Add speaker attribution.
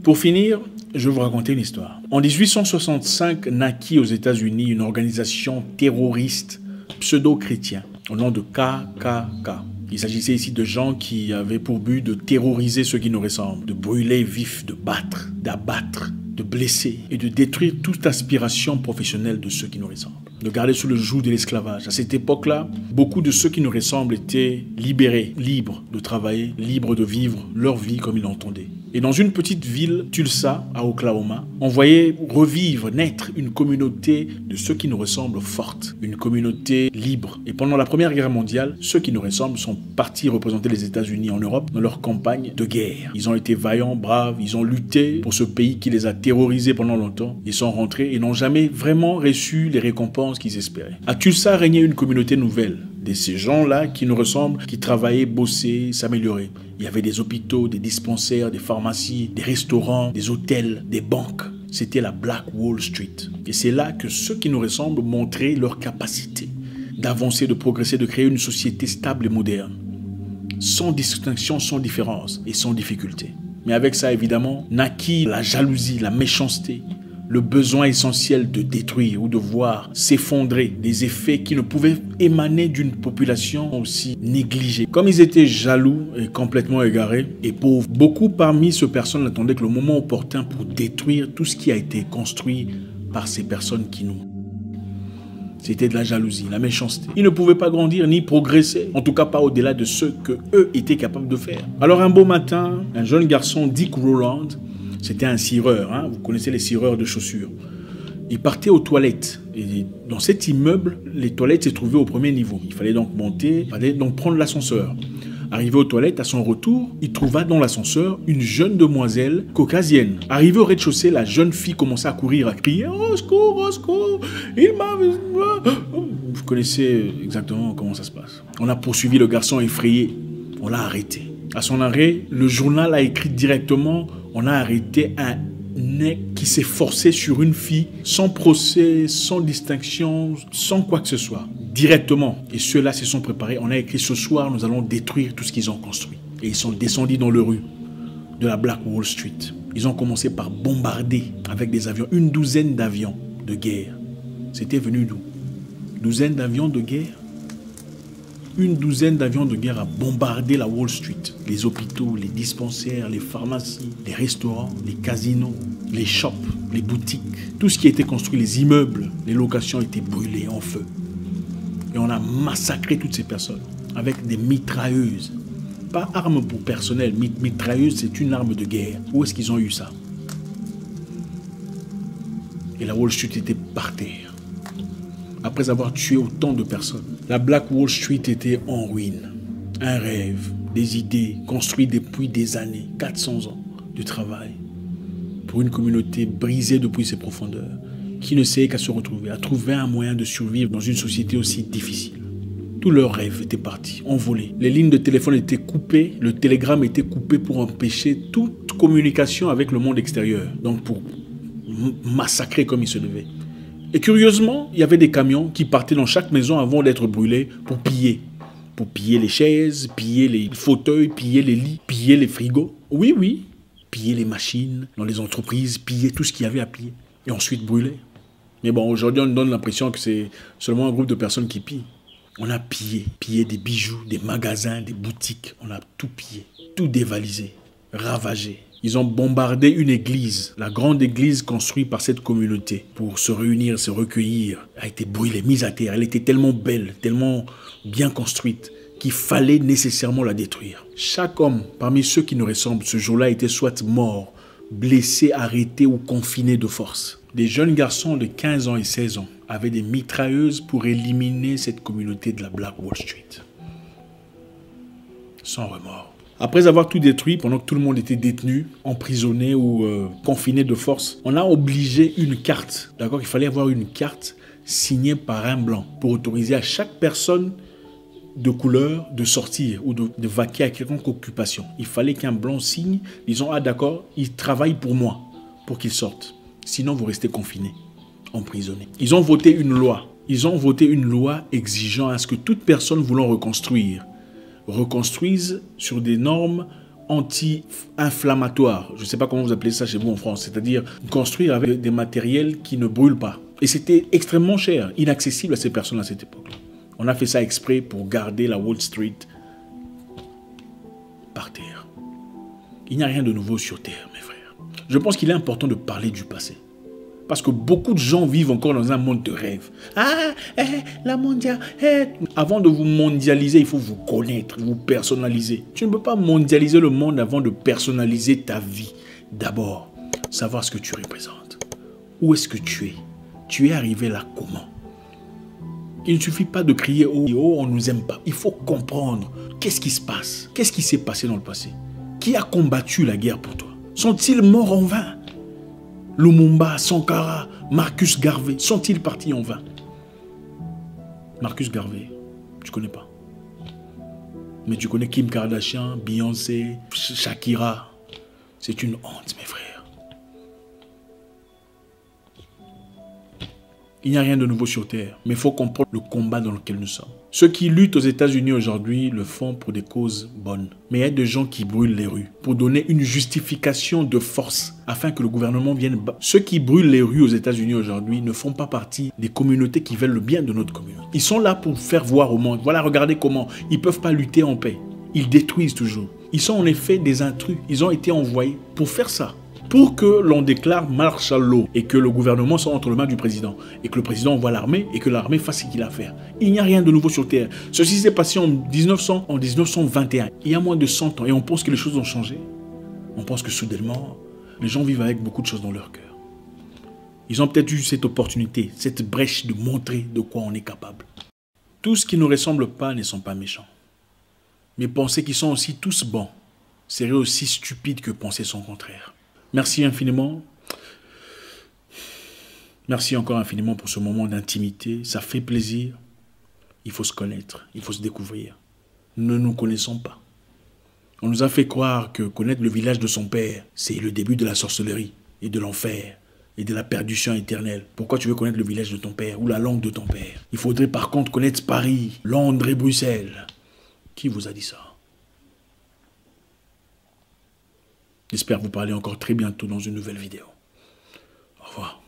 Speaker 1: Pour finir, je vais vous raconter une histoire. En 1865 naquit aux États-Unis une organisation terroriste pseudo-chrétienne au nom de KKK. Il s'agissait ici de gens qui avaient pour but de terroriser ceux qui nous ressemblent, de brûler vifs, de battre, d'abattre, de blesser et de détruire toute aspiration professionnelle de ceux qui nous ressemblent, de garder sous le joug de l'esclavage. À cette époque-là, beaucoup de ceux qui nous ressemblent étaient libérés, libres de travailler, libres de vivre leur vie comme ils l'entendaient. Et dans une petite ville, Tulsa, à Oklahoma, on voyait revivre, naître une communauté de ceux qui nous ressemblent forte, une communauté libre. Et pendant la Première Guerre mondiale, ceux qui nous ressemblent sont partis représenter les États-Unis en Europe dans leur campagne de guerre. Ils ont été vaillants, braves, ils ont lutté pour ce pays qui les a terrorisés pendant longtemps. Ils sont rentrés et n'ont jamais vraiment reçu les récompenses qu'ils espéraient. À Tulsa régnait une communauté nouvelle. De ces gens-là qui nous ressemblent, qui travaillaient, bossaient, s'amélioraient. Il y avait des hôpitaux, des dispensaires, des pharmacies, des restaurants, des hôtels, des banques. C'était la Black Wall Street. Et c'est là que ceux qui nous ressemblent montraient leur capacité d'avancer, de progresser, de créer une société stable et moderne, sans distinction, sans différence et sans difficulté. Mais avec ça, évidemment, naquit la jalousie, la méchanceté, le besoin essentiel de détruire ou de voir s'effondrer des effets qui ne pouvaient émaner d'une population aussi négligée. Comme ils étaient jaloux et complètement égarés et pauvres, beaucoup parmi ces personnes attendaient que le moment opportun pour détruire tout ce qui a été construit par ces personnes qui nous... C'était de la jalousie, la méchanceté. Ils ne pouvaient pas grandir ni progresser, en tout cas pas au-delà de ce qu'eux étaient capables de faire. Alors un beau matin, un jeune garçon, Dick Rowland, c'était un cireur, hein, vous connaissez les cireurs de chaussures. Il partait aux toilettes. Et dans cet immeuble, les toilettes se trouvaient au premier niveau. Il fallait donc monter, il fallait donc prendre l'ascenseur. Arrivé aux toilettes, à son retour, il trouva dans l'ascenseur une jeune demoiselle caucasienne. Arrivé au rez-de-chaussée, la jeune fille commença à courir, à crier « Au secours, au secours, il m'a... » Vous connaissez exactement comment ça se passe. On a poursuivi le garçon effrayé. On l'a arrêté. À son arrêt, le journal a écrit directement « On a arrêté un mec qui s'est forcé sur une fille sans procès, sans distinction, sans quoi que ce soit. » Directement. Et ceux-là se sont préparés. On a écrit « Ce soir, nous allons détruire tout ce qu'ils ont construit. » Et ils sont descendus dans les rues de la Black Wall Street. Ils ont commencé par bombarder avec des avions, une douzaine d'avions de guerre. C'était venu d'où? Douzaine d'avions de guerre? Une douzaine d'avions de guerre a bombardé la Wall Street. Les hôpitaux, les dispensaires, les pharmacies, les restaurants, les casinos, les shops, les boutiques. Tout ce qui a été construit, les immeubles, les locations étaient brûlées en feu. Et on a massacré toutes ces personnes avec des mitrailleuses. Pas arme pour personnel, mitrailleuse c'est une arme de guerre. Où est-ce qu'ils ont eu ça? Et la Wall Street était par terre. Après avoir tué autant de personnes, la Black Wall Street était en ruine. Un rêve, des idées construites depuis des années, 400 ans de travail pour une communauté brisée depuis ses profondeurs, qui ne sait qu'à se retrouver, à trouver un moyen de survivre dans une société aussi difficile. Tous leurs rêves étaient partis, envolés. Les lignes de téléphone étaient coupées, le télégramme était coupé pour empêcher toute communication avec le monde extérieur, donc pour massacrer comme il se devait. Et curieusement, il y avait des camions qui partaient dans chaque maison avant d'être brûlés pour piller. Pour piller les chaises, piller les fauteuils, piller les lits, piller les frigos. Oui, oui, piller les machines dans les entreprises, piller tout ce qu'il y avait à piller. Et ensuite brûler. Mais bon, aujourd'hui, on donne l'impression que c'est seulement un groupe de personnes qui pillent. On a pillé des bijoux, des magasins, des boutiques. On a tout pillé, tout dévalisé, ravagé. Ils ont bombardé une église, la grande église construite par cette communauté pour se réunir, se recueillir, a été brûlée, mise à terre. Elle était tellement belle, tellement bien construite qu'il fallait nécessairement la détruire. Chaque homme parmi ceux qui nous ressemblent ce jour-là était soit mort, blessé, arrêté ou confiné de force. Des jeunes garçons de 15 ans et 16 ans avaient des mitrailleuses pour éliminer cette communauté de la Black Wall Street. Sans remords. Après avoir tout détruit, pendant que tout le monde était détenu, emprisonné ou confiné de force, on a obligé une carte. D'accord, il fallait avoir une carte signée par un blanc pour autoriser à chaque personne de couleur de sortir ou de vaquer à quelconque occupation. Il fallait qu'un blanc signe, disons, ah d'accord, il travaille pour moi, pour qu'il sorte. Sinon, vous restez confiné, emprisonné. Ils ont voté une loi. Ils ont voté une loi exigeant à ce que toute personne voulant reconstruise sur des normes anti-inflammatoire. Je ne sais pas comment vous appelez ça chez vous en France. C'est-à-dire construire avec des matériels qui ne brûlent pas. Et c'était extrêmement cher, inaccessible à ces personnes à cette époque-là. On a fait ça exprès pour garder la Wall Street par terre. Il n'y a rien de nouveau sur terre, mes frères. Je pense qu'il est important de parler du passé. Parce que beaucoup de gens vivent encore dans un monde de rêve. Ah, la mondiale. Avant de vous mondialiser, il faut vous connaître, vous personnaliser. Tu ne peux pas mondialiser le monde avant de personnaliser ta vie. D'abord, savoir ce que tu représentes. Où est-ce que tu es? Tu es arrivé là comment? Il ne suffit pas de crier oh, oh, on ne nous aime pas. Il faut comprendre qu'est-ce qui se passe. Qu'est-ce qui s'est passé dans le passé? Qui a combattu la guerre pour toi? Sont-ils morts en vain? Lumumba, Sankara, Marcus Garvey, sont-ils partis en vain? Marcus Garvey, tu connais pas. Mais tu connais Kim Kardashian, Beyoncé, Shakira. C'est une honte, mes frères. Il n'y a rien de nouveau sur Terre, mais il faut comprendre le combat dans lequel nous sommes. Ceux qui luttent aux États-Unis aujourd'hui le font pour des causes bonnes. Mais il y a des gens qui brûlent les rues pour donner une justification de force afin que le gouvernement vienne. Ceux qui brûlent les rues aux États-Unis aujourd'hui ne font pas partie des communautés qui veulent le bien de notre communauté. Ils sont là pour faire voir au monde. Voilà, regardez comment. Ils ne peuvent pas lutter en paix. Ils détruisent toujours. Ils sont en effet des intrus. Ils ont été envoyés pour faire ça. Pour que l'on déclare martial law et que le gouvernement soit entre les mains du président et que le président envoie l'armée et que l'armée fasse ce qu'il a à faire. Il n'y a rien de nouveau sur Terre. Ceci s'est passé en 1921, il y a moins de 100 ans, et on pense que les choses ont changé. On pense que soudainement, les gens vivent avec beaucoup de choses dans leur cœur. Ils ont peut-être eu cette opportunité, cette brèche de montrer de quoi on est capable. Tous ce qui ne ressemble pas ne sont pas méchants. Mais penser qu'ils sont aussi tous bons serait aussi stupide que penser son contraire. Merci infiniment. Merci encore infiniment pour ce moment d'intimité. Ça fait plaisir. Il faut se connaître. Il faut se découvrir. Nous ne nous connaissons pas. On nous a fait croire que connaître le village de son père, c'est le début de la sorcellerie et de l'enfer et de la perdition éternelle. Pourquoi tu veux connaître le village de ton père ou la langue de ton père? Il faudrait par contre connaître Paris, Londres et Bruxelles. Qui vous a dit ça? J'espère vous parler encore très bientôt dans une nouvelle vidéo. Au revoir.